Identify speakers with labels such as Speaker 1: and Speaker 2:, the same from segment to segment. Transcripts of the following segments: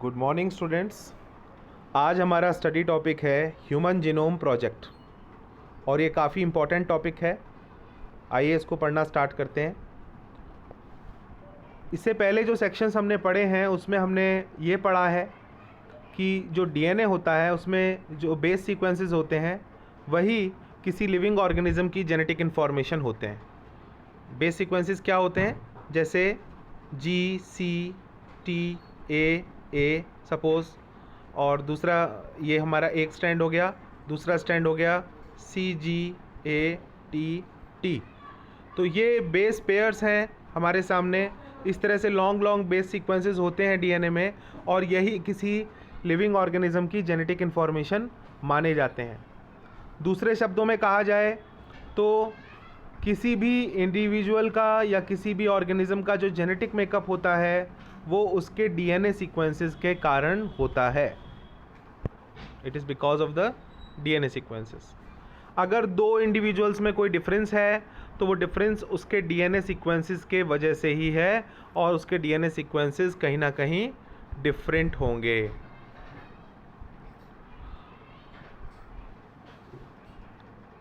Speaker 1: Good morning students. आज हमारा study topic है ह्यूमन जीनोम प्रोजेक्ट और ये काफ़ी इम्पॉर्टेंट टॉपिक है। आइए इसको पढ़ना स्टार्ट करते हैं। इससे पहले जो सेक्शंस हमने पढ़े हैं उसमें हमने ये पढ़ा है कि जो डीएनए होता है उसमें जो बेस सीक्वेंसेस होते हैं वही किसी लिविंग ऑर्गेनिज्म की जेनेटिक इन्फॉर्मेशन होते हैं। बेस सीक्वेंसेस क्या होते हैं? जैसे जी, सी, टी, ए सपोज़, और दूसरा ये हमारा एक स्टैंड हो गया, दूसरा स्टैंड हो गया सी, जी, ए, टी, टी। तो ये बेस पेयर्स हैं हमारे सामने। इस तरह से लॉन्ग बेस सीक्वेंसेस होते हैं डीएनए में और यही किसी लिविंग ऑर्गेनिज्म की जेनेटिक इन्फॉर्मेशन माने जाते हैं। दूसरे शब्दों में कहा जाए तो किसी भी इंडिविजुअल का या किसी भी ऑर्गेनिज्म का जो जेनेटिक मेकअप होता है वो उसके डीएनए सीक्वेंसेस के कारण होता है। It is because of the DNA sequences. अगर दो इंडिविजुअल्स में कोई डिफरेंस है तो वो डिफरेंस उसके डीएनए सीक्वेंसेस के वजह से ही है और उसके डीएनए सीक्वेंसेस कहीं ना कहीं डिफरेंट होंगे।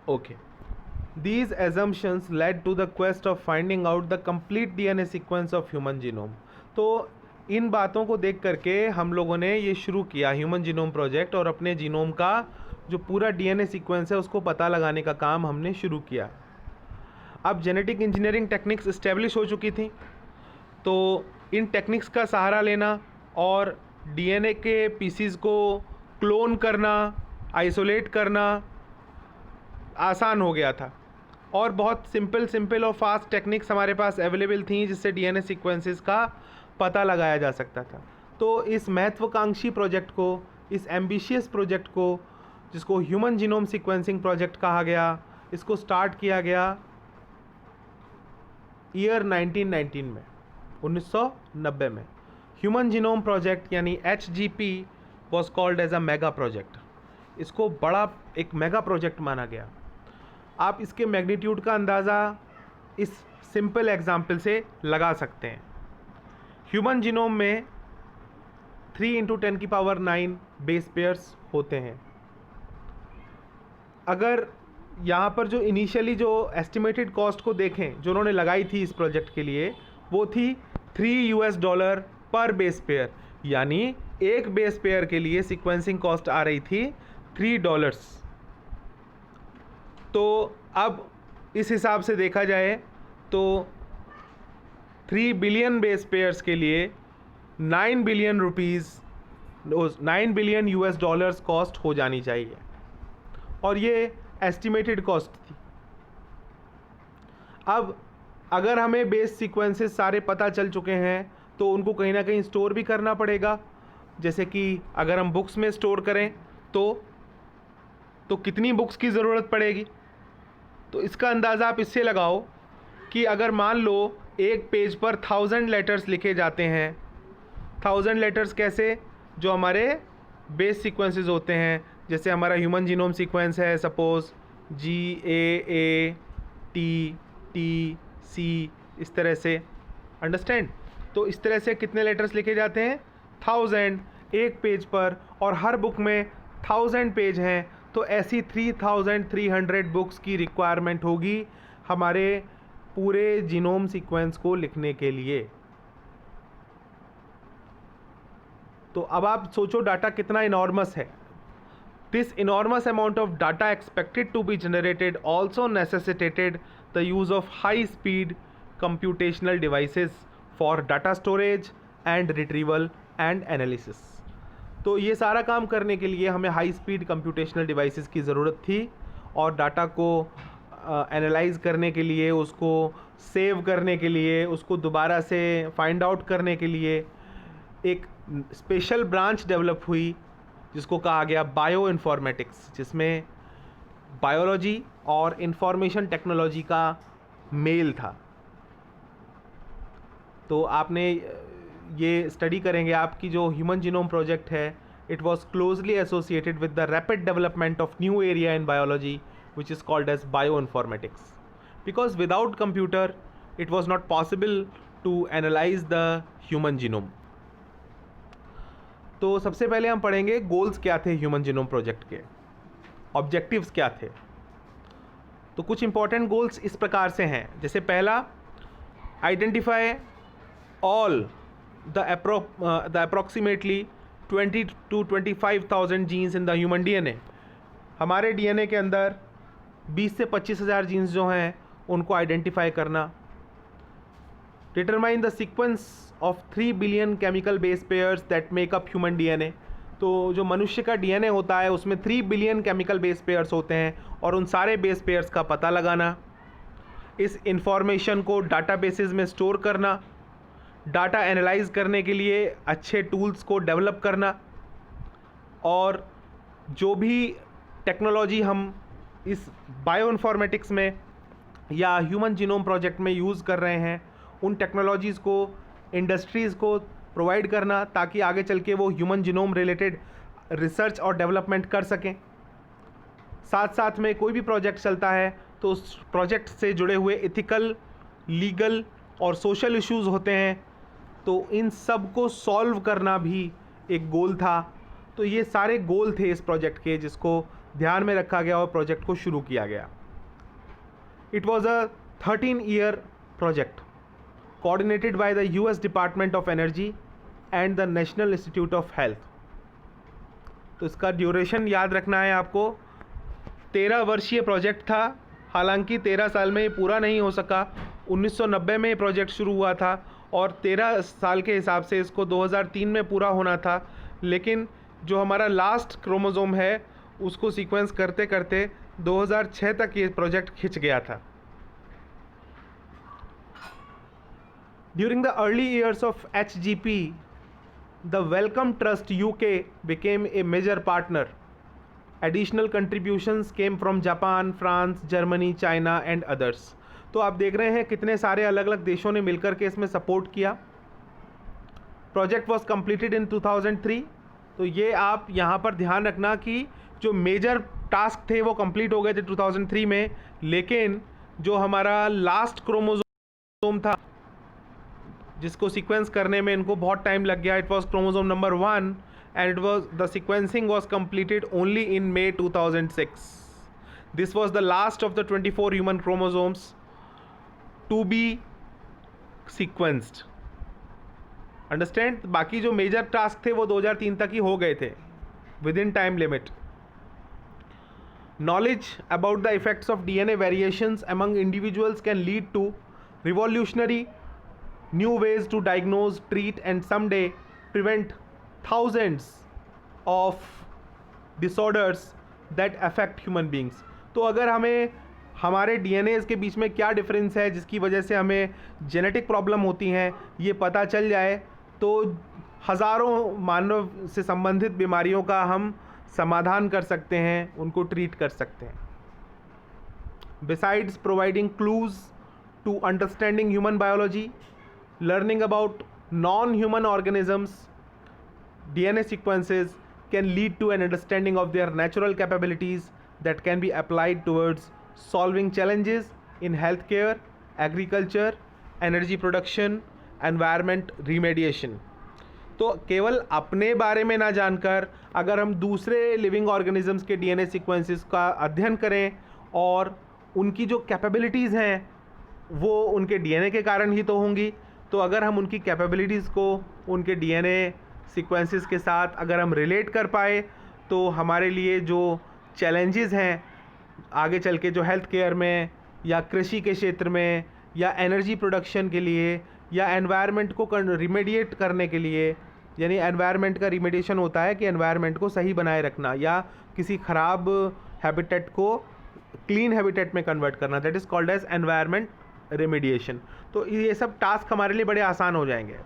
Speaker 1: Okay, these assumptions led to the quest of finding out the complete DNA sequence of human genome। तो इन बातों को देख करके हम लोगों ने ये शुरू किया ह्यूमन जीनोम प्रोजेक्ट और अपने जीनोम का जो पूरा डीएनए सीक्वेंस है उसको पता लगाने का काम हमने शुरू किया। अब जेनेटिक इंजीनियरिंग टेक्निक्स इस्टेब्लिश हो चुकी थी, तो इन टेक्निक्स का सहारा लेना और डीएनए के पीसीज को क्लोन करना, आइसोलेट करना आसान हो गया था और बहुत सिंपल और फास्ट टेक्निक्स हमारे पास अवेलेबल थी जिससे डीएनए सीक्वेंसेस का पता लगाया जा सकता था। तो इस महत्वाकांक्षी प्रोजेक्ट को, इस एम्बिशियस प्रोजेक्ट को, जिसको ह्यूमन जीनोम सीक्वेंसिंग प्रोजेक्ट कहा गया, इसको स्टार्ट किया गया ईयर 1919 में, 1990 में। ह्यूमन जीनोम प्रोजेक्ट यानी HGP was called as a mega project. इसको बड़ा एक मेगा प्रोजेक्ट माना गया। आप इसके मैग्नीट्यूड का अंदाज़ा इस सिंपल एग्जाम्पल से लगा सकते हैं। ह्यूमन जीनोम में 3 × 10⁹ बेस पेयर्स होते हैं। अगर यहाँ पर जो इनिशियली जो एस्टिमेटेड कॉस्ट को देखें जो उन्होंने लगाई थी इस प्रोजेक्ट के लिए, वो थी $3 पर बेस पेयर, यानी एक बेस पेयर के लिए सीक्वेंसिंग कॉस्ट आ रही थी $3। तो अब इस हिसाब से देखा जाए तो 3 बिलियन बेस पेयर्स के लिए 9 billion rupees, 9 billion US$ cost हो जानी चाहिए और ये एस्टिमेटेड कॉस्ट थी। अब अगर हमें बेस सीक्वेंसेस सारे पता चल चुके हैं तो उनको कहीं ना कहीं स्टोर भी करना पड़ेगा। जैसे कि अगर हम बुक्स में स्टोर करें तो कितनी बुक्स की ज़रूरत पड़ेगी। तो इसका अंदाज़ा आप इससे लगाओ कि अगर मान लो एक पेज पर 1000 लेटर्स लिखे जाते हैं। 1000 लेटर्स कैसे? जो हमारे बेस सीक्वेंसेस होते हैं, जैसे हमारा ह्यूमन जीनोम सीक्वेंस है सपोज़ GAA T C, इस तरह से, अंडरस्टैंड। तो इस तरह से कितने लेटर्स लिखे जाते हैं? 1000 एक पेज पर, और हर बुक में 1000 पेज हैं, तो ऐसी 3300 बुक्स की रिक्वायरमेंट होगी हमारे पूरे जीनोम सीक्वेंस को लिखने के लिए। तो अब आप सोचो डाटा कितना इनॉर्मस है। This enormous amount of data expected to be generated also necessitated the use of high speed computational devices for data storage and retrieval and analysis. तो ये सारा काम करने के लिए हमें हाई स्पीड कंप्यूटेशनल डिवाइसेस की ज़रूरत थी और डाटा को एनालाइज करने के लिए, उसको सेव करने के लिए, उसको दोबारा से फाइंड आउट करने के लिए एक स्पेशल ब्रांच डेवलप हुई जिसको कहा गया बायो इन्फॉर्मेटिक्स, जिसमें बायोलॉजी और इंफॉर्मेशन टेक्नोलॉजी का मेल था। तो आपने ये स्टडी करेंगे आपकी जो ह्यूमन जीनोम प्रोजेक्ट है, it was closely associated with the rapid development of new area in biology which is called as bioinformatics, because without computer it was not possible to analyze the human genome। तो सबसे पहले हम पढ़ेंगे goals क्या थे human genome project के, objectives क्या थे। तो कुछ इंपॉर्टेंट गोल्स इस प्रकार से हैं, जैसे पहला, identify all the approximately 20 to 25,000 genes in the human DNA. हमारे डीएनए के अंदर 20 से 25,000 जीन्स जो हैं उनको आइडेंटिफाई करना। Determine the sequence of 3 billion chemical base pairs that make up human DNA. तो जो मनुष्य का डीएनए होता है उसमें 3 बिलियन केमिकल बेस पेयर्स होते हैं, और उन सारे बेस पेयर्स का पता लगाना, इस इंफॉर्मेशन को डाटाबेसेस में स्टोर करना, डाटा एनालाइज करने के लिए अच्छे टूल्स को डेवलप करना, और जो भी टेक्नोलॉजी हम इस बायोइन्फॉर्मेटिक्स में या ह्यूमन जीनोम प्रोजेक्ट में यूज़ कर रहे हैं उन टेक्नोलॉजीज़ को इंडस्ट्रीज़ को प्रोवाइड करना, ताकि आगे चल के वो ह्यूमन जीनोम रिलेटेड रिसर्च और डेवलपमेंट कर सकें। साथ साथ में कोई भी प्रोजेक्ट चलता है तो उस प्रोजेक्ट से जुड़े हुए इथिकल, लीगल और सोशल इश्यूज़ होते हैं, तो इन सब को सॉल्व करना भी एक गोल था। तो ये सारे गोल थे इस प्रोजेक्ट के, जिसको ध्यान में रखा गया और प्रोजेक्ट को शुरू किया गया। It was a 13-year project coordinated by the US Department of Energy and the National Institute of Health। तो इसका ड्यूरेशन याद रखना है आपको, 13 वर्षीय प्रोजेक्ट था। हालांकि 13 साल में ये पूरा नहीं हो सका। 1990 में ये प्रोजेक्ट शुरू हुआ था और 13 साल के हिसाब से इसको 2003 में पूरा होना था, लेकिन जो हमारा लास्ट क्रोमोसोम है उसको सीक्वेंस करते करते 2006 तक ये प्रोजेक्ट खिंच गया था। During the early years of HGP, the Wellcome Trust UK became a major partner. Additional contributions came from Japan, France, Germany, China and others। तो आप देख रहे हैं कितने सारे अलग अलग देशों ने मिलकर के इसमें सपोर्ट किया। Project was completed in 2003। तो ये आप यहाँ पर ध्यान रखना कि जो मेजर टास्क थे वो कंप्लीट हो गए थे 2003 में, लेकिन जो हमारा लास्ट क्रोमोसोम था जिसको सीक्वेंस करने में इनको बहुत टाइम लग गया, it was chromosome number 1 and it was the sequencing was completed only in May 2006। This was the last of the 24 human chromosomes to be sequenced. Understand? बाकी जो मेजर टास्क थे वो 2003 तक ही हो गए थे with in time limit. Knowledge about the effects of DNA variations among individuals can lead to revolutionary new ways to diagnose, treat and someday prevent thousands of disorders that affect human beings। तो अगर हमें हमारे DNAs के बीच में क्या difference है जिसकी वजह से हमें जेनेटिक प्रॉब्लम होती हैं ये पता चल जाए, तो हज़ारों मानव से संबंधित बीमारियों का हम समाधान कर सकते हैं, उनको ट्रीट कर सकते हैं। Besides providing clues to understanding human biology, learning about non-human organisms, DNA sequences can lead to an understanding of their natural capabilities that can be applied towards solving challenges in healthcare, agriculture, energy production, environment remediation। तो केवल अपने बारे में ना जानकर अगर हम दूसरे लिविंग ऑर्गेनिजम्स के DNA सीक्वेंसेस का अध्ययन करें और उनकी जो कैपेबिलिटीज़ हैं वो उनके DNA के कारण ही तो होंगी, तो अगर हम उनकी कैपेबिलिटीज़ को उनके DNA सीक्वेंसेस के साथ अगर हम रिलेट कर पाए तो हमारे लिए जो चैलेंजेस हैं आगे चल के, जो हेल्थ केयर में या कृषि के क्षेत्र में या एनर्जी प्रोडक्शन के लिए या एनवायरनमेंट को रिमेडिएट करने के लिए, यानी एनवायरनमेंट का रिमेडिएशन होता है कि एनवायरनमेंट को सही बनाए रखना या किसी ख़राब हैबिटेट को क्लीन हैबिटेट में कन्वर्ट करना, that is called as environment remediation. तो ये सब टास्क हमारे लिए बड़े आसान हो जाएंगे।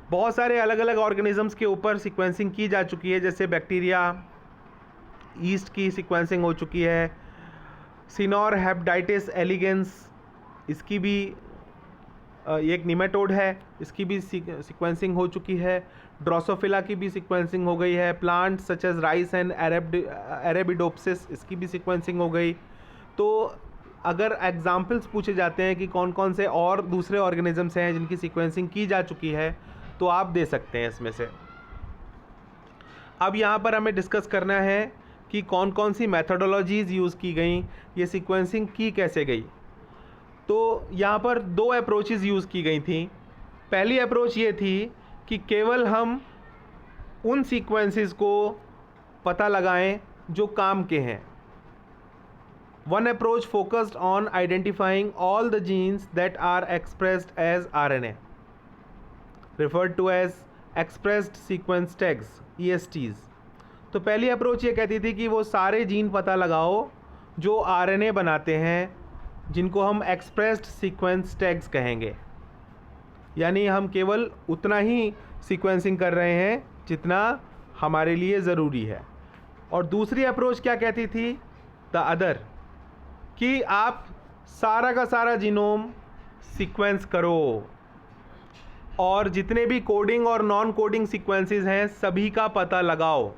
Speaker 1: बहुत सारे अलग अलग ऑर्गेनिजम्स के ऊपर सीक्वेंसिंग की जा चुकी है, जैसे बैक्टीरिया, ईस्ट की सीक्वेंसिंग हो चुकी है, सिनोर हेपेटाइटिस एलिगेंस इसकी भी एक निमेटोड है, इसकी भी सीक्वेंसिंग हो चुकी है, ड्रोसोफिला की भी सीक्वेंसिंग हो गई है, plant such as rice and arabidopsis इसकी भी सीक्वेंसिंग हो गई। तो अगर एग्जाम्पल्स पूछे जाते हैं कि कौन कौन से और दूसरे ऑर्गेनिजम्स हैं जिनकी सीक्वेंसिंग की जा चुकी है तो आप दे सकते हैं इसमें से। अब यहाँ पर हमें डिस्कस करना है कि कौन कौन सी मैथडोलॉजीज़ यूज़ की गई, ये सीक्वेंसिंग की कैसे गई। तो यहाँ पर दो अप्रोचेज़ यूज़ की गई थी। पहली अप्रोच ये थी कि केवल हम उन सीक्वेंसेस को पता लगाएं जो काम के हैं। One approach focused on identifying all the genes that are expressed as RNA, referred to as expressed sequence tags ESTs। तो पहली अप्रोच ये कहती थी कि वो सारे जीन पता लगाओ जो RNA बनाते हैं, जिनको हम एक्सप्रेस्ड सीक्वेंस टैग्स कहेंगे। यानी हम केवल उतना ही सीक्वेंसिंग कर रहे हैं जितना हमारे लिए ज़रूरी है। और दूसरी अप्रोच क्या कहती थी, द अदर, कि आप सारा का सारा जीनोम सीक्वेंस करो और जितने भी कोडिंग और नॉन कोडिंग सीक्वेंसेस हैं सभी का पता लगाओ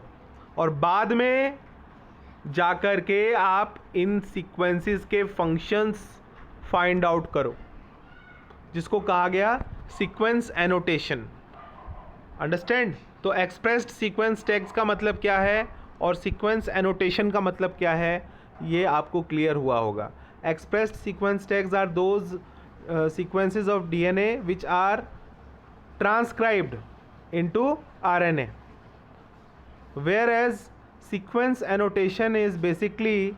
Speaker 1: और बाद में जाकर के आप इन सीक्वेंसेस के फंक्शंस फाइंड आउट करो, जिसको कहा गया सीक्वेंस एनोटेशन। अंडरस्टैंड? तो एक्सप्रेस्ड सीक्वेंस टैग्स का मतलब क्या है और सीक्वेंस एनोटेशन का मतलब क्या है, ये आपको क्लियर हुआ होगा। Expressed sequence tags are those sequences of DNA which are transcribed into RNA, whereas sequence annotation is basically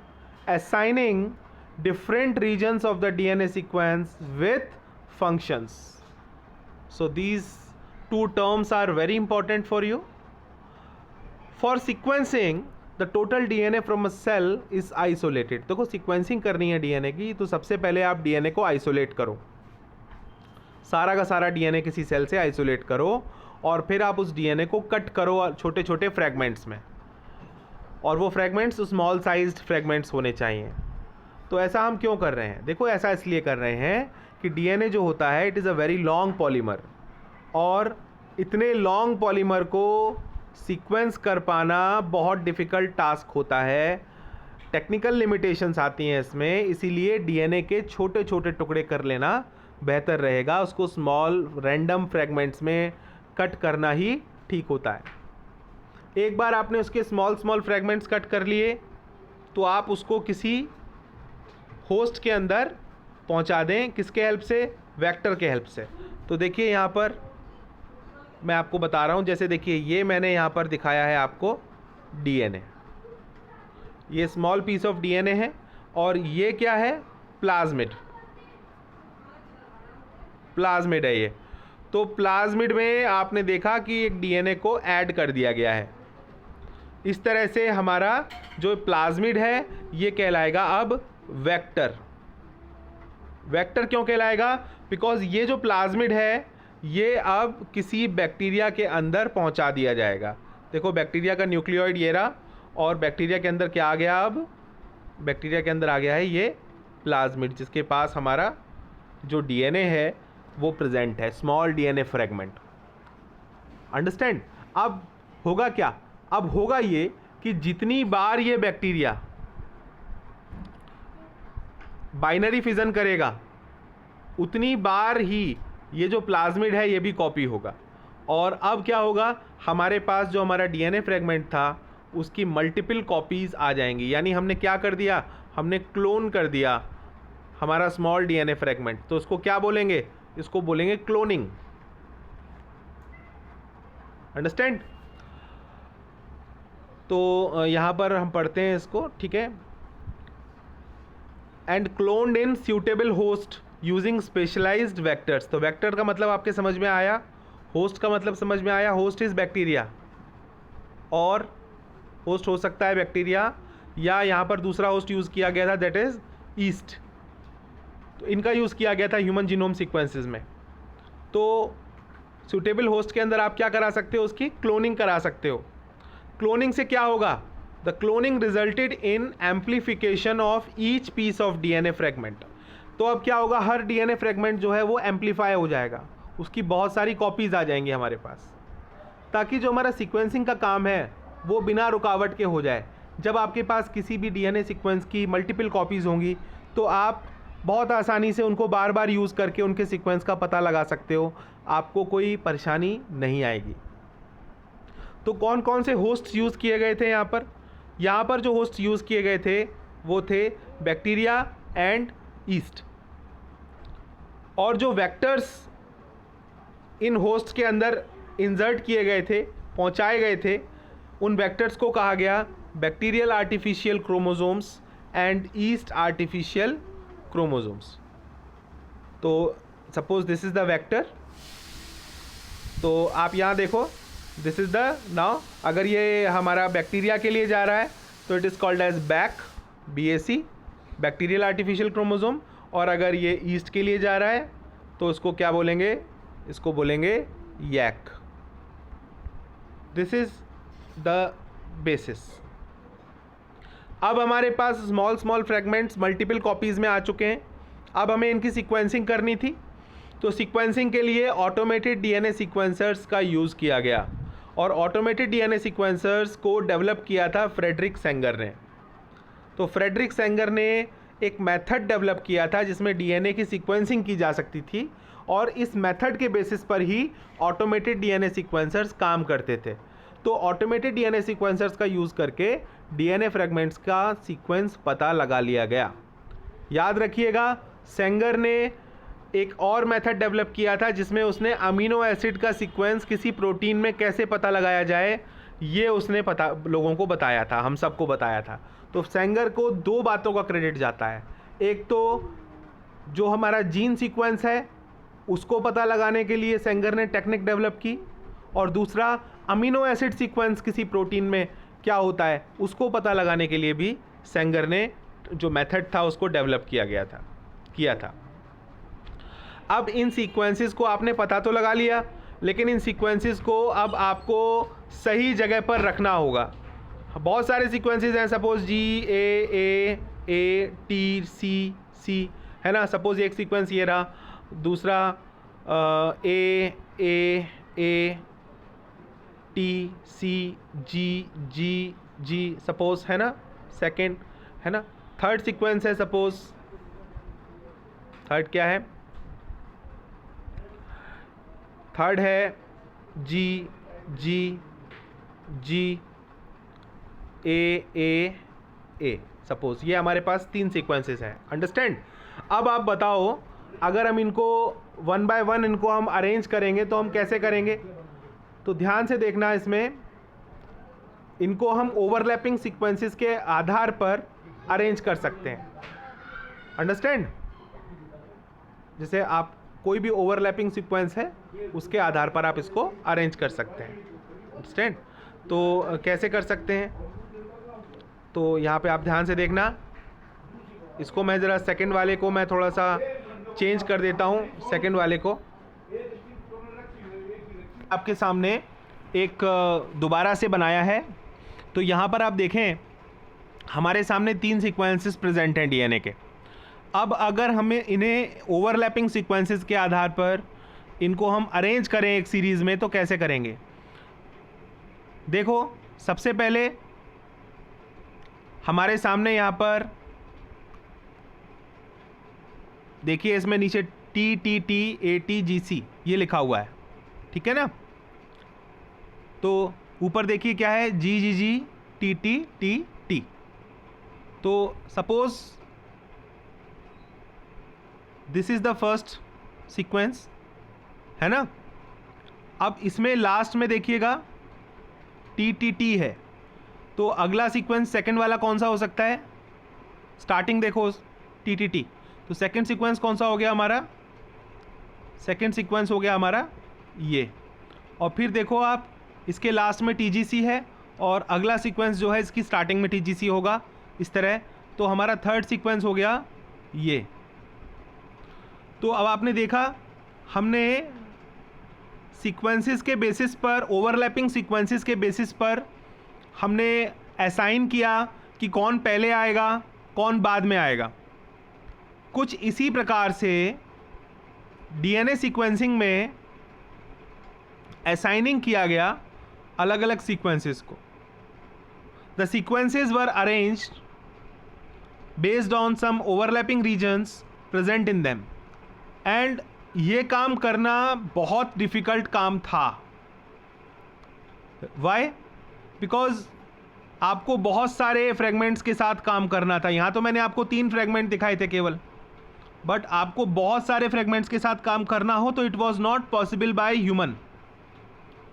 Speaker 1: assigning different regions of the DNA sequence with functions. So these two terms are very important for you. For sequencing, the total DNA from a cell is isolated. देखो sequencing करनी है DNA की, तो सबसे पहले आप DNA को isolate करो, सारा का सारा DNA किसी सेल से आइसोलेट करो और फिर आप उस DNA को कट करो छोटे छोटे फ्रैगमेंट्स में, और वो फ्रैगमेंट्स स्मॉल साइज्ड फ्रैगमेंट्स होने चाहिए। तो ऐसा हम क्यों कर रहे हैं? देखो ऐसा इसलिए कर रहे हैं कि DNA जो होता है it is a very long polymer, और इतने लॉन्ग पॉलीमर को सीक्वेंस कर पाना बहुत डिफ़िकल्ट टास्क होता है, टेक्निकल लिमिटेशंस आती हैं इसमें, इसीलिए DNA के छोटे छोटे टुकड़े कर लेना बेहतर रहेगा। उसको स्मॉल रैंडम फ्रैगमेंट्स में कट करना ही ठीक होता है। एक बार आपने उसके स्मॉल स्मॉल फ्रैगमेंट्स कट कर लिए तो आप उसको किसी होस्ट के अंदर पहुंचा दें, किसके हेल्प से? वेक्टर के हेल्प से। तो देखिए यहाँ पर मैं आपको बता रहा हूँ, जैसे देखिए ये मैंने यहाँ पर दिखाया है आपको DNA, ये स्मॉल पीस ऑफ DNA है, और ये क्या है? प्लाज्मिड। प्लाज्मिड है ये। तो प्लाज्मिड में आपने देखा कि एक DNA को ऐड कर दिया गया है। इस तरह से हमारा जो प्लाज्मिड है ये कहलाएगा अब वेक्टर। वेक्टर क्यों कहलाएगा? बिकॉज ये जो प्लाज्मिड है ये अब किसी बैक्टीरिया के अंदर पहुंचा दिया जाएगा। देखो बैक्टीरिया का न्यूक्लियोइड ये रहा, और बैक्टीरिया के अंदर क्या आ गया? अब बैक्टीरिया के अंदर आ गया है ये प्लाज्मिड, जिसके पास हमारा जो DNA है वो प्रेजेंट है, स्मॉल DNA फ्रैगमेंट। अंडरस्टैंड? अब होगा क्या? अब होगा ये कि जितनी बार ये बैक्टीरिया बाइनरी फिजन करेगा उतनी बार ही ये जो प्लाज्मिड है ये भी कॉपी होगा, और अब क्या होगा? हमारे पास जो हमारा DNA फ्रैगमेंट था उसकी मल्टीपल कॉपीज़ आ जाएंगी। यानी हमने क्या कर दिया? हमने क्लोन कर दिया हमारा स्मॉल DNA फ्रैगमेंट। तो उसको क्या बोलेंगे? इसको बोलेंगे क्लोनिंग। अंडरस्टैंड? तो यहाँ पर हम पढ़ते हैं इसको, ठीक है। And cloned in suitable host using specialised vectors. तो वेक्टर का मतलब आपके समझ में आया, होस्ट का मतलब समझ में आया। होस्ट इज बैक्टीरिया, और होस्ट हो सकता है बैक्टीरिया, या यहाँ पर दूसरा होस्ट यूज़ किया गया था दैट इज़ ईस्ट। तो इनका यूज़ किया गया था ह्यूमन जीनोम सीक्वेंसेस में। तो सूटेबल होस्ट के अंदर आप क्या करा सकते हो? उसकी क्लोनिंग करा सकते हो। क्लोनिंग से क्या होगा? The cloning resulted in amplification of each piece of DNA fragment. तो अब क्या होगा? हर DNA फ्रैगमेंट जो है वो एम्पलीफाई हो जाएगा, उसकी बहुत सारी कॉपीज़ आ जाएंगी हमारे पास, ताकि जो हमारा सीक्वेंसिंग का काम है वो बिना रुकावट के हो जाए। जब आपके पास किसी भी DNA सीक्वेंस की मल्टीपल कॉपीज़ होंगी तो आप बहुत आसानी से उनको बार बार यूज़ करके उनके सीक्वेंस का पता लगा सकते हो, आपको कोई परेशानी नहीं आएगी। तो कौन कौन से होस्ट यूज़ किए गए थे यहाँ पर जो होस्ट यूज़ किए गए थे वो थे बैक्टीरिया एंड ईस्ट। और जो वेक्टर्स इन होस्ट के अंदर इंसर्ट किए गए थे, पहुँचाए गए थे, उन वेक्टर्स को कहा गया bacterial artificial chromosomes and yeast artificial chromosomes. तो suppose this is the vector, तो आप यहाँ देखो दिस इज़ द नाउ, अगर ये हमारा बैक्टीरिया के लिए जा रहा है तो it is called as BAC bacterial artificial chromosome, और अगर ये ईस्ट के लिए जा रहा है तो इसको क्या बोलेंगे, इसको बोलेंगे YAC। This is the basis. अब हमारे पास स्मॉल फ्रेगमेंट्स मल्टीपल कॉपीज़ में आ चुके हैं। अब हमें इनकी सीक्वेंसिंग करनी थी, तो सीक्वेंसिंग के लिए ऑटोमेटेड DNA सीक्वेंसर्स का यूज़ किया गया, और ऑटोमेटेड DNA सीक्वेंसर्स को डेवलप किया था फ्रेडरिक सेंगर ने। तो फ्रेडरिक सेंगर ने एक मेथड डेवलप किया था जिसमें DNA की सीक्वेंसिंग की जा सकती थी, और इस मेथड के बेसिस पर ही ऑटोमेटेड DNA सीक्वेंसर्स काम करते थे। तो ऑटोमेटेड DNA सीक्वेंसर्स का यूज़ करके DNA फ्रेगमेंट्स का सीक्वेंस पता लगा लिया गया। याद रखिएगा, सेंगर ने एक और मेथड डेवलप किया था जिसमें उसने अमीनो एसिड का सीक्वेंस किसी प्रोटीन में कैसे पता लगाया जाए, ये उसने लोगों को बताया था, हम सबको बताया था। तो सेंगर को दो बातों का क्रेडिट जाता है, एक तो जो हमारा जीन सीक्वेंस है उसको पता लगाने के लिए सेंगर ने टेक्निक डेवलप की, और दूसरा अमीनो एसिड सीक्वेंस किसी प्रोटीन में क्या होता है उसको पता लगाने के लिए भी सेंगर ने जो मेथड था उसको डेवलप किया था। अब इन सीक्वेंसेस को आपने पता तो लगा लिया, लेकिन इन सीक्वेंसेस को अब आपको सही जगह पर रखना होगा। बहुत सारे सीक्वेंसेस हैं, सपोज GAATC है ना। सपोज एक सीक्वेंस ये रहा, दूसरा AATCGGG सपोज है ना, सेकेंड है ना। थर्ड सीक्वेंस है, सपोज थर्ड क्या है, थर्ड है GGGAAA सपोज। ये हमारे पास 3 सीक्वेंसेस हैं, अंडरस्टैंड। अब आप बताओ, अगर हम इनको 1 बाय 1 इनको हम अरेंज करेंगे तो हम कैसे करेंगे। तो ध्यान से देखना, इसमें इनको हम ओवरलैपिंग सीक्वेंसेस के आधार पर अरेंज कर सकते हैं, अंडरस्टैंड। जैसे आप कोई भी ओवरलैपिंग सीक्वेंस है उसके आधार पर आप इसको अरेंज कर सकते हैं, अंडरस्टैंड। तो कैसे कर सकते हैं, तो यहाँ पे आप ध्यान से देखना, इसको मैं ज़रा सेकंड वाले को मैं थोड़ा सा चेंज कर देता हूँ। सेकंड वाले को आपके सामने एक दोबारा से बनाया है। तो यहाँ पर आप देखें, हमारे सामने 3 सीक्वेंसेस प्रेजेंट हैं DNA के। अब अगर हमें इन्हें ओवरलैपिंग सीक्वेंसेस के आधार पर इनको हम अरेंज करें एक सीरीज़ में, तो कैसे करेंगे। देखो, सबसे पहले हमारे सामने यहाँ पर देखिए, इसमें नीचे TTTATGC ये लिखा हुआ है, ठीक है ना। तो ऊपर देखिए क्या है, GGGTTTT। तो suppose this is the first sequence, है ना। अब इसमें लास्ट में देखिएगा TTT है, तो अगला सीक्वेंस सेकंड वाला कौन सा हो सकता है। स्टार्टिंग देखो TTT, तो सेकंड सीक्वेंस कौन सा हो गया हमारा, सेकंड सीक्वेंस हो गया हमारा ये। और फिर देखो आप, इसके लास्ट में TGC है, और अगला सीक्वेंस जो है इसकी स्टार्टिंग में TGC होगा, इस तरह। तो हमारा थर्ड सीक्वेंस हो गया ये। तो अब आपने देखा, हमने सीक्वेंसेस के बेसिस पर, ओवरलैपिंग सीक्वेंसेस के बेसिस पर हमने असाइन किया कि कौन पहले आएगा कौन बाद में आएगा। कुछ इसी प्रकार से DNA सीक्वेंसिंग में असाइनिंग किया गया अलग अलग सीक्वेंसेस को। The sequences were arranged based on some overlapping regions present in them, and ये काम करना बहुत डिफ़िकल्ट काम था। वाई? बिकॉज आपको बहुत सारे फ्रेगमेंट्स के साथ काम करना था। यहाँ तो मैंने आपको 3 फ्रेगमेंट दिखाए थे केवल, बट आपको बहुत सारे फ्रेगमेंट्स के साथ काम करना हो तो it was not possible by human.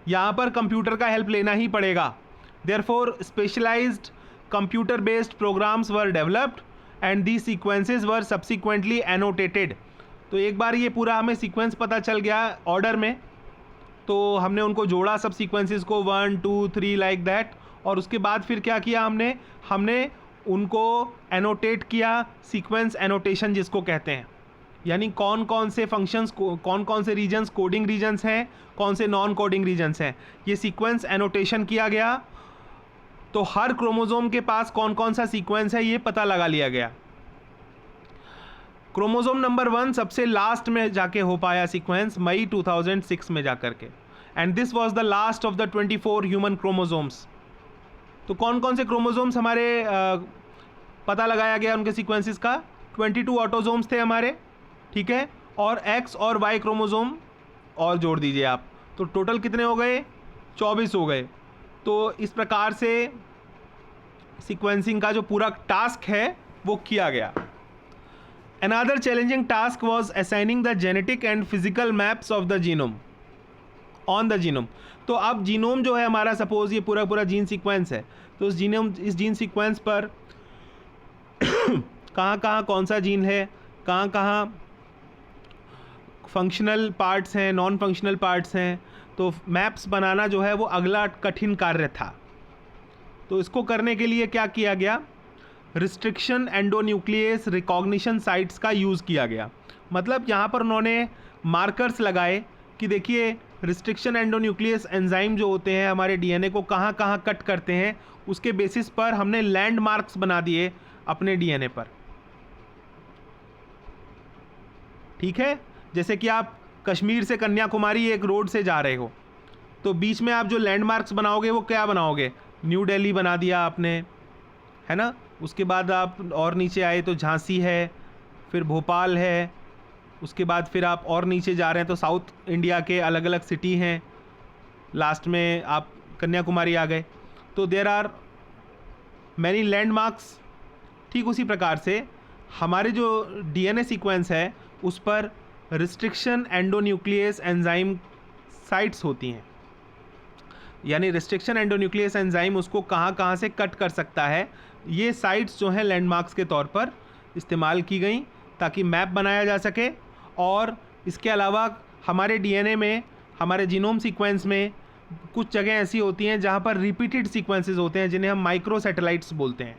Speaker 1: यहाँ पर कंप्यूटर का हेल्प लेना ही पड़ेगा। Therefore specialised computer based programs were developed and the sequences were subsequently annotated. तो एक बार ये पूरा हमें सीक्वेंस पता चल गया ऑर्डर में, तो हमने उनको जोड़ा सब सीक्वेंसेस को 1 2 3 लाइक दैट, और उसके बाद फिर क्या किया हमने उनको एनोटेट किया, सीक्वेंस एनोटेशन जिसको कहते हैं, यानी कौन कौन से फंक्शंस कौन कौन से रीजन्स कोडिंग रीजन्स हैं, कौन से नॉन कोडिंग रीजन्स हैं, ये सीक्वेंस एनोटेशन किया गया। तो हर क्रोमोसोम के पास कौन कौन सा सीक्वेंस है ये पता लगा लिया गया। क्रोमोसोम नंबर 1 सबसे लास्ट में जाके हो पाया सीक्वेंस मई 2006 में जाकर के, and this was the last of the 24 human chromosomes. तो कौन कौन से क्रोमोसोम्स हमारे पता लगाया गया उनके सीक्वेंसेस का? 22 ऑटोसोम्स थे हमारे, ठीक है, और एक्स और वाई क्रोमोसोम और जोड़ दीजिए आप, तो टोटल कितने हो गए? 24 हो गए। तो इस प्रकार से सीक्वेंसिंग का जो पूरा टास्क है वो किया गया। Another challenging task was assigning the genetic and physical maps of the genome on the genome। तो अब जीनोम जो है हमारा, सपोज ये पूरा पूरा जीन सीक्वेंस है, तो इस जीन सीक्वेंस पर कहाँ कहाँ कौन सा जीन है, कहाँ कहाँ फंक्शनल पार्ट्स हैं, नॉन फंक्शनल पार्ट्स हैं, तो मैप्स बनाना जो है वो अगला कठिन कार्य था। तो इसको करने के लिए क्या किया गया? रिस्ट्रिक्शन एंडोन्यूक्लियस रिकॉग्निशन साइट्स का यूज़ किया गया। मतलब यहाँ पर उन्होंने मार्कर्स लगाए कि देखिए रिस्ट्रिक्शन एंडोन्यूक्लियस एंजाइम जो होते हैं हमारे डीएनए को कहाँ कहाँ कट करते हैं, उसके बेसिस पर हमने लैंडमार्क्स बना दिए अपने डीएनए पर। ठीक है, जैसे कि आप कश्मीर से कन्याकुमारी एक रोड से जा रहे हो, तो बीच में आप जो लैंडमार्क्स बनाओगे वो क्या बनाओगे? न्यू दिल्ली बना दिया आपने, है ना। उसके बाद आप और नीचे आए तो झांसी है, फिर भोपाल है, उसके बाद फिर आप और नीचे जा रहे हैं तो साउथ इंडिया के अलग अलग सिटी हैं, लास्ट में आप कन्याकुमारी आ गए। तो देयर आर मैनी लैंडमार्क्स। ठीक उसी प्रकार से हमारे जो डीएनए सीक्वेंस है उस पर रिस्ट्रिक्शन एंडोन्यूक्लियस एंजाइम साइट्स होती हैं, यानी रिस्ट्रिक्शन एंडोन्यूक्लियस एंजाइम उसको कहाँ कहाँ से कट कर सकता है। ये साइट्स जो हैं लैंडमार्क्स के तौर पर इस्तेमाल की गई ताकि मैप बनाया जा सके। और इसके अलावा हमारे डीएनए में, हमारे जीनोम सीक्वेंस में कुछ जगह ऐसी होती हैं जहाँ पर रिपीटेड सीक्वेंसेस होते हैं जिन्हें हम माइक्रो सैटेलाइट्स बोलते हैं।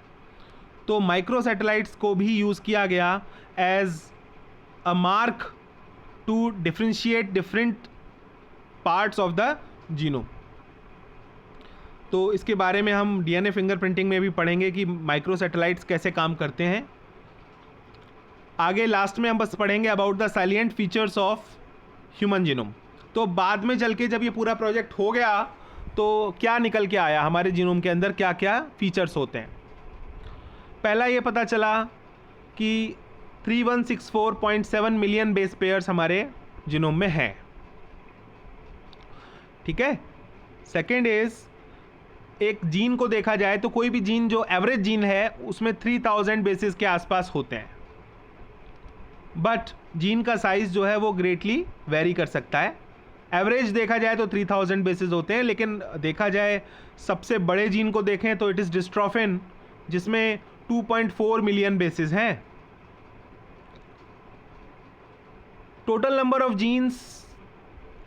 Speaker 1: तो माइक्रो सैटेलाइट्स को भी यूज़ किया गया as a mark to differentiate different parts of the genome. तो इसके बारे में हम डीएनए फिंगरप्रिंटिंग में भी पढ़ेंगे कि माइक्रो सैटेलाइट्स कैसे काम करते हैं। आगे लास्ट में हम बस पढ़ेंगे about the salient features of human genome. तो बाद में चल के जब ये पूरा प्रोजेक्ट हो गया तो क्या निकल के आया, हमारे जीनोम के अंदर क्या क्या फीचर्स होते हैं। पहला ये पता चला कि 3164.7 मिलियन बेस पेयर्स हमारे जीनोम में हैं। ठीक है। सेकेंड इज, एक जीन को देखा जाए तो कोई भी जीन जो एवरेज जीन है उसमें 3000 बेसिस के आसपास होते हैं, बट जीन का साइज जो है वो ग्रेटली वेरी कर सकता है। एवरेज देखा जाए तो 3000 बेसिस होते हैं, लेकिन देखा जाए सबसे बड़े जीन को देखें तो इट इज़ डिस्ट्रोफिन, जिसमें 2.4 मिलियन बेसिस हैं। Total number of genes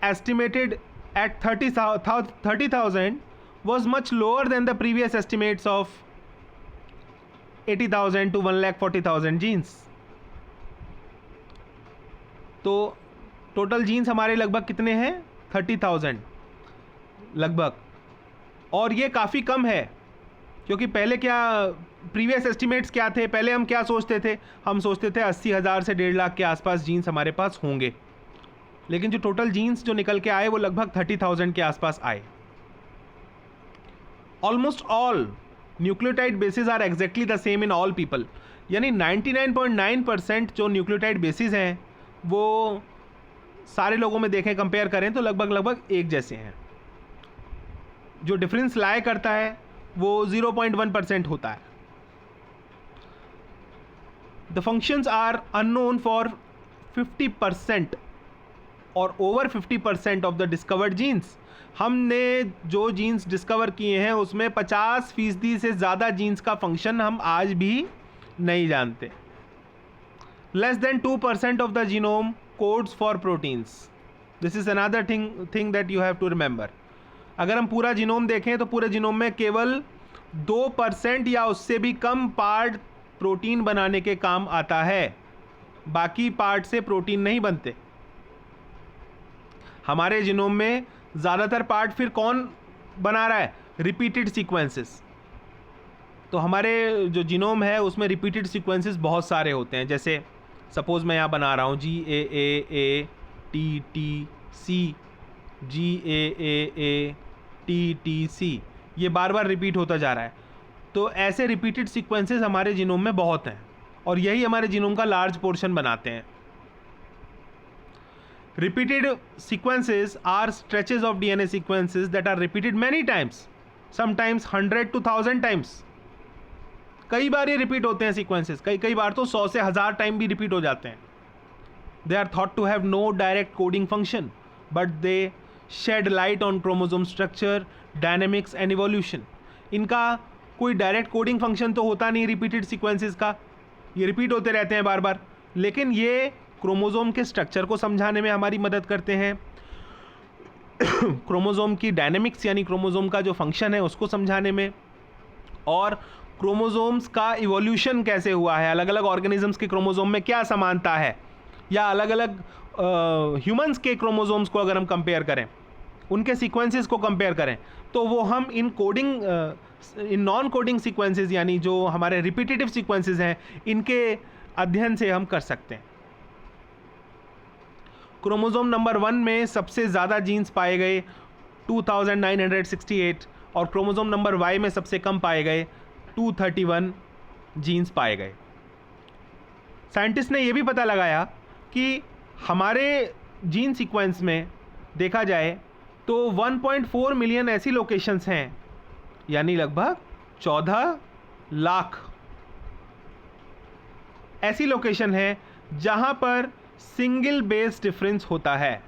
Speaker 1: estimated at 30,000 was much lower than the previous estimates of 80,000 to 1,40,000 genes। तो टोटल जीन्स हमारे लगभग कितने हैं? 30,000 लगभग। और ये काफ़ी कम है, क्योंकि पहले क्या प्रीवियस एस्टिमेट्स क्या थे? पहले हम क्या सोचते थे? हम सोचते थे 80,000 से 1.5 लाख के आसपास जीन्स हमारे पास होंगे, लेकिन जो टोटल जीन्स जो निकल के आए वो लगभग 30,000 के आसपास आए। Almost all nucleotide bases are exactly the same in all people, यानी 99.9% जो न्यूक्लियोटाइड बेसिस हैं वो सारे लोगों में देखें, कंपेयर करें तो लगभग एक जैसे हैं। जो डिफरेंस लाई करता है वो 0.1% होता है। The functions are unknown for 50% और over 50% of the discovered genes. हमने जो जीन्स डिस्कवर किए हैं उसमें 50% से ज़्यादा जीन्स का फंक्शन हम आज भी नहीं जानते। Less than 2% of the genome codes for proteins. This is another thing that you have to remember. अगर हम पूरा जीनोम देखें तो पूरे जीनोम में केवल 2% या उससे भी कम पार्ट प्रोटीन बनाने के काम आता है, बाकी पार्ट से प्रोटीन नहीं बनते। हमारे जीनोम में ज़्यादातर पार्ट फिर कौन बना रहा है? Repeated sequences. तो हमारे जो जीनोम है उसमें रिपीटेड सीक्वेंसेस बहुत सारे होते हैं। जैसे सपोज़ मैं यहाँ बना रहा हूँ GAAATTC, GAAATTC, ये बार बार रिपीट होता जा रहा है। तो ऐसे रिपीटेड सीक्वेंसेस हमारे जीनोम में बहुत हैं और यही हमारे जीनोम का लार्ज पोर्शन बनाते हैं। Repeated sequences are stretches of DNA sequences that are repeated many times, sometimes 100 to 1000 times. कई बार ये रिपीट होते हैं सीक्वेंसेस, कई बार तो 100 से 1000 टाइम भी रिपीट हो जाते हैं। They are thought to have no direct coding function, but they shed light on chromosome structure, dynamics and evolution. इनका कोई डायरेक्ट कोडिंग फंक्शन तो होता नहीं रिपीटेड सीक्वेंसेस का, ये रिपीट होते रहते हैं बार बार, लेकिन ये क्रोमोज़ोम के स्ट्रक्चर को समझाने में हमारी मदद करते हैं। क्रोमोज़ोम की डायनेमिक्स यानी क्रोमोज़ोम का जो फंक्शन है उसको समझाने में, और क्रोमोज़ोम्स का इवोल्यूशन कैसे हुआ है, अलग अलग ऑर्गेनिजम्स के क्रोमोज़ोम में क्या समानता है, या अलग अलग ह्यूमंस के क्रोमोज़ोम्स को अगर हम कंपेयर करें, उनके सीक्वेंसेस को कंपेयर करें, तो वो हम इन नॉन कोडिंग सीक्वेंसेस यानी जो हमारे रिपीटेटिव सीक्वेंसेस हैं इनके अध्ययन से हम कर सकते हैं। क्रोमोज़ोम नंबर 1 में सबसे ज़्यादा जीन्स पाए गए 2968 और क्रोमोज़ोम नंबर Y में सबसे कम पाए गए 231 जीन्स पाए गए। साइंटिस्ट ने यह भी पता लगाया कि हमारे जीन सीक्वेंस में देखा जाए तो 1.4 मिलियन ऐसी लोकेशंस हैं, यानी लगभग 14 लाख ऐसी लोकेशन है जहां पर सिंगल बेस डिफरेंस होता है,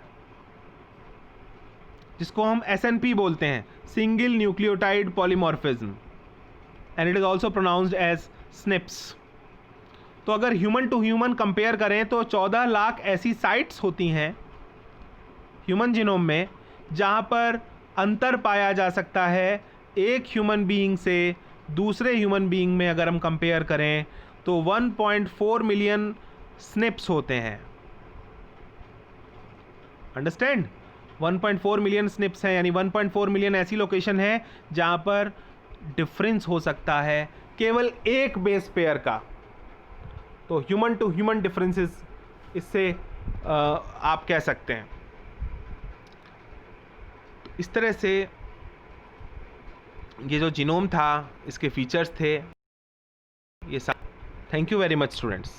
Speaker 1: जिसको हम SNP बोलते हैं, single nucleotide polymorphism, and it is also pronounced as SNPs। तो अगर ह्यूमन टू ह्यूमन कंपेयर करें तो 14 लाख ऐसी साइट्स होती हैं ह्यूमन जीनोम में जहां पर अंतर पाया जा सकता है एक ह्यूमन बीइंग से दूसरे ह्यूमन बीइंग में। अगर हम कंपेयर करें तो 1.4 मिलियन SNPs होते हैं। अंडरस्टैंड? 1.4 मिलियन SNPs हैं, यानी 1.4 मिलियन ऐसी लोकेशन है जहां पर डिफरेंस हो सकता है केवल एक बेस पेयर का। तो ह्यूमन टू ह्यूमन डिफरेंसेस इससे आप कह सकते हैं। इस तरह से ये जो जीनोम था, इसके फीचर्स थे ये सब। Thank you very much students.